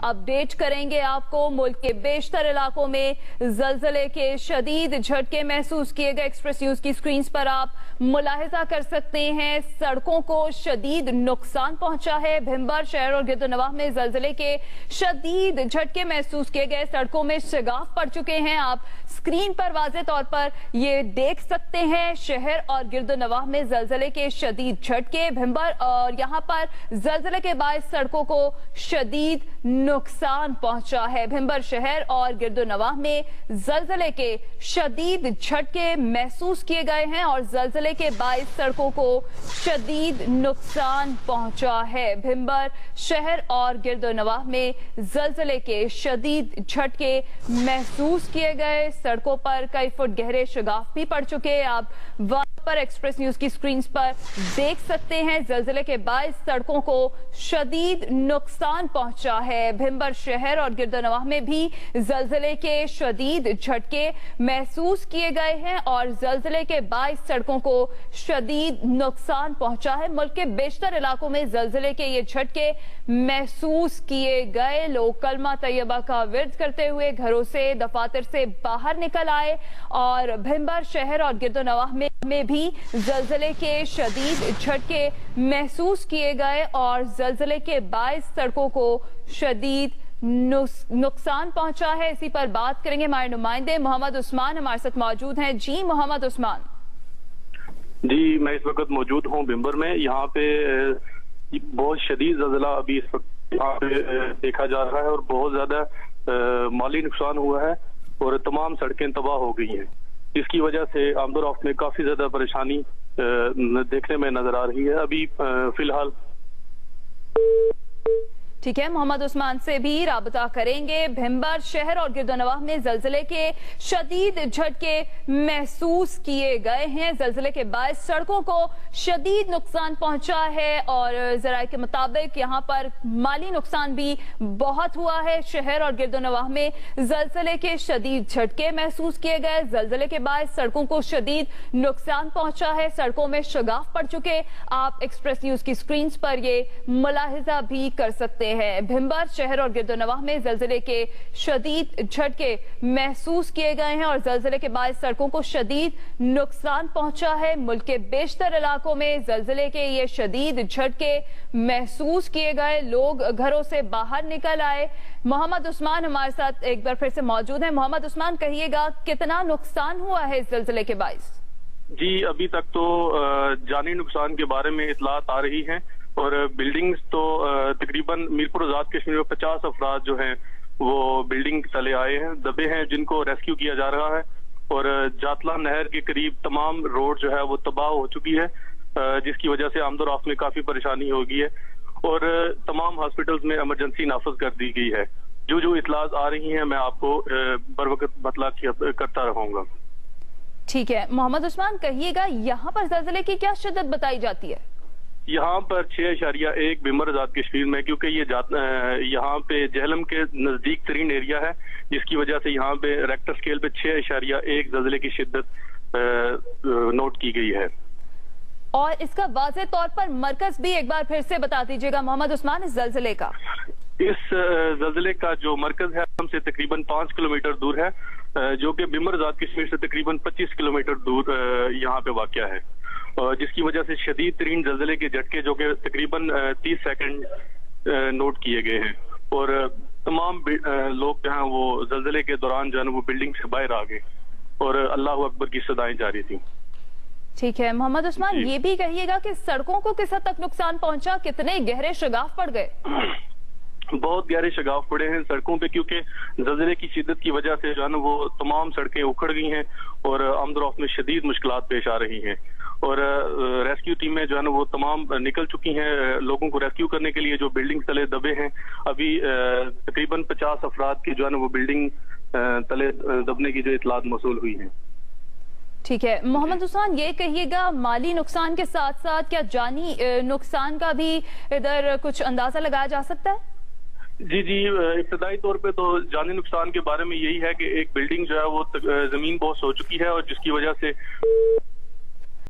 Update करेंगे आपको। मुल्क के बेशतर इलाकों में जलजले के शदीद झटके महसूस किए गए। एक्सप्रेस न्यूज की स्क्रीन पर आप मुलाहिजा कर सकते हैं, सड़कों को शदीद नुकसान पहुंचा है। भिंबर शहर और गिरदोनवाह में जलजले के शदीद झटके महसूस किए गए। सड़कों में शिगाफ पड़ चुके हैं। आप स्क्रीन पर वाज़े तौर पर ये देख सकते हैं, शहर और गिरदोनवाह में जलजले के शदीद झटके। भिंबर और यहाँ पर जलजले के बाद सड़कों को शदीद नुकसान पहुंचा है। भिंबर शहर और गिरदोनवाह में जलजले के शदीद झटके महसूस किए गए हैं और जलजले के बाद सड़कों को शदीद नुकसान पहुंचा है। भिंबर शहर और गिरदोनवाह में जलजले के शदीद झटके महसूस किए गए। सड़कों पर कई फुट गहरे शिगाफ भी पड़ चुके। आप वहां पर एक्सप्रेस न्यूज की स्क्रीन पर देख सकते हैं, जलजले के बाद सड़कों को शदीद नुकसान पहुंचा है। भिंबर शहर और गिरदोनवाह में भी जलजले के शदीद झटके महसूस किए गए हैं और जलजले के बाद सड़कों को शदीद नुकसान पहुंचा है। मुल्क के बेशतर इलाकों में जलजले के ये झटके महसूस किए गए। लोग कलमा तैयबा का विर्द करते हुए घरों से, दफातर से बाहर निकल आए और भिंबर शहर और गिरदोनवाह में भी जलजले के शदीद झटके महसूस किए गए और जलजले के बाद सड़कों को शदीद नुकसान पहुंचा है। इसी पर बात करेंगे, हमारे नुमाइंदे मोहम्मद उस्मान हमारे साथ मौजूद हैं। जी मोहम्मद उस्मान। जी, मैं इस वक्त मौजूद हूं भिंबर में। यहाँ पे बहुत शदीद जलजला अभी इस वक्त यहाँ पे देखा जा रहा है और बहुत ज्यादा माली नुकसान हुआ है और तमाम सड़कें तबाह हो गई हैं। इसकी वजह से आमदोरफ्त में काफी ज्यादा परेशानी देखने में नजर आ रही है। अभी फिलहाल ठीक है, मोहम्मद उस्मान से भी राबता करेंगे। भिंबर शहर और गिरदोनवाह में जलजले के शदीद झटके महसूस किए गए हैं। जलजले के बाद सड़कों को शदीद नुकसान पहुंचा है और जराये के मुताबिक यहां पर माली नुकसान भी बहुत हुआ है। शहर और गिरदोनवाह में जलजले के शदीद झटके महसूस किए गए। जलजले के बाद सड़कों को शदीद नुकसान पहुंचा है। सड़कों में शिगाफ पड़ चुके। आप एक्सप्रेस न्यूज की स्क्रीन पर ये मुलाहिजा भी कर सकते हैं। भिंबर शहर और गिरदोनवाह में जलजले के शदीद झटके महसूस किए गए हैं और जलजले के बाद सड़कों को शदीद नुकसान पहुंचा है। मुल्क के बेशतर इलाकों में जलजले के ये शदीद झटके महसूस किए गए। लोग घरों से बाहर निकल आए। मोहम्मद उस्मान हमारे साथ एक बार फिर से मौजूद हैं। मोहम्मद उस्मान, कहिएगा कितना नुकसान हुआ है इस जलजले के बायस? जी, अभी तक तो जानी नुकसान के बारे में इतलात आ रही हैं और बिल्डिंग्स तो तकरीबन मीरपुर आजाद कश्मीर में 50 अफराद जो हैं वो बिल्डिंग तले आए हैं, दबे हैं, जिनको रेस्क्यू किया जा रहा है। और जातला नहर के करीब तमाम रोड जो है वो तबाह हो चुकी है, जिसकी वजह से आमदोरफ्त में काफी परेशानी हो गई है और तमाम हॉस्पिटल्स में इमरजेंसी नाफज कर दी गई है। जो इतलात आ रही हैं मैं आपको बर वक्त बतला करता रहूंगा। ठीक है, मोहम्मद उस्मान, कहिएगा यहाँ पर जलजले की क्या शिद्दत बताई जाती है? यहाँ पर 6.1 भिंबर आजाद कश्मीर में, क्योंकि ये यहाँ पे जहलम के नजदीक तरीन एरिया है, जिसकी वजह से यहाँ पे रेक्टर स्केल पे 6.1 जलजले की शिद्दत नोट की गई है। और इसका वाज़े तौर पर मरकज भी एक बार फिर से बता दीजिएगा मोहम्मद उस्मान इस जलजले का। इस जलजले का जो मरकज है हमसे तकरीबन 5 किलोमीटर दूर है, जो कि भिंबर आजाद कश्मीर से तकरीबन 25 किलोमीटर दूर यहाँ पे वाक़या है, जिसकी वजह से शदीद तरीन जलजले के झटके जो कि तकरीबन 30 सेकंड नोट किए गए हैं और तमाम लोग जो हैं वो जलजले के दौरान जो है वो बिल्डिंग से बाहर आ गए और अल्लाह अकबर की सदाएं जारी थी। ठीक है, मोहम्मद उस्मान, ये भी कहिएगा कि सड़कों को किस हद तक नुकसान पहुंचा, कितने गहरे शिगाफ पड़ गए? बहुत गहरे शिगाफ पड़े हैं सड़कों पे, क्योंकि जलजले की शिद्दत की वजह से जो है ना वो तमाम सड़कें उखड़ गई हैं और आमदोरफ्त में शदीद मुश्किलात पेश आ रही हैं और रेस्क्यू टीमें जो है ना वो तमाम निकल चुकी हैं लोगों को रेस्क्यू करने के लिए जो बिल्डिंग तले दबे हैं। अभी तकरीबन 50 अफराद की जो है ना वो बिल्डिंग तले दबने की जो इतलात मौसूल हुई है। ठीक है, मोहम्मद उस्मान, ये कहिएगा माली नुकसान के साथ साथ क्या जानी नुकसान का भी इधर कुछ अंदाजा लगाया जा सकता है? जी, इब्तदाई तौर पे तो जानी नुकसान के बारे में यही है कि एक बिल्डिंग जो है वो जमीन बहुत हो चुकी है और जिसकी वजह से